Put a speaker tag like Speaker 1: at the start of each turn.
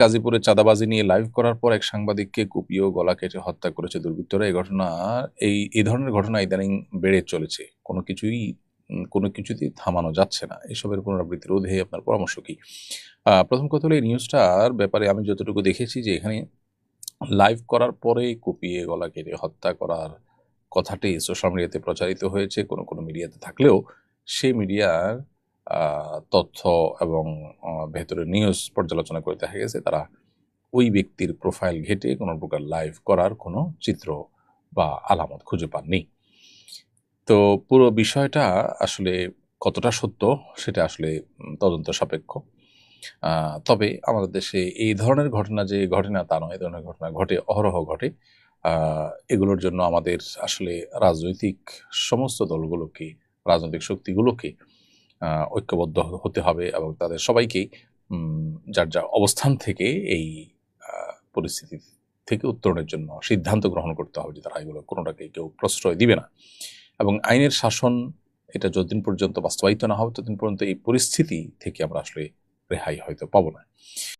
Speaker 1: গাজীপুরে চাঁদাবাজি নিয়ে লাইভ করার পর এক সাংবাদিককে কুপিয়ে ও গলা কেটে হত্যা করেছে দুর্বৃত্তরা। এই ধরনের ঘটনা ইদানিং বেড়ে চলেছে। কোনো কিছুতেই থামানো যাচ্ছে না। এসবের পুনরাবৃত্তি রোধে আপনার পরামর্শ কি? প্রথম কথা হলো এই নিউজটার ব্যাপারে আমি যতটুকু দেখেছি যে এখানে লাইভ করার পরেই কুপিয়ে গলা কেটে হত্যা করার কথাটি সোশ্যাল মিডিয়াতে প্রচারিত হয়েছে। কোনো মিডিয়াতে থাকলেও সেই মিডিয়ার তথ্য এবং ভেতরের নিউজ পর্যালোচনা করে দেখা গেছে তারা ওই ব্যক্তির প্রোফাইল ঘেঁটে কোনো প্রকার লাইভ করার কোনো চিত্র বা আলামত খুঁজে পাননি। তো পুরো বিষয়টা আসলে কতটা সত্য সেটা আসলে তদন্ত সাপেক্ষ। তবে আমাদের দেশে এই ধরনের ঘটনা যে ঘটে না তা নয়, এই ধরনের ঘটনা ঘটে, অহরহ ঘটে। আ এগুলোর জন্য আমাদের আসলে রাজনৈতিক সমস্ত দলগুলোকে, রাজনৈতিক শক্তিগুলোকে ঐক্যবদ্ধ হতে হবে এবং তাদের সবাইকেই যার অবস্থান থেকে এই আ পরিস্থিতি থেকে উত্তরণের জন্য সিদ্ধান্ত গ্রহণ করতে হবে যে তারা এগুলো কোনোটাকেই কেউ প্রশ্রয় দিবে না। এবং আইনের শাসন এটা যতদিন পর্যন্ত বাস্তবায়িত না হবে ততদিন পর্যন্ত এই পরিস্থিতি থেকে আমরা আসলে রেহাই হয়তো পাবো না।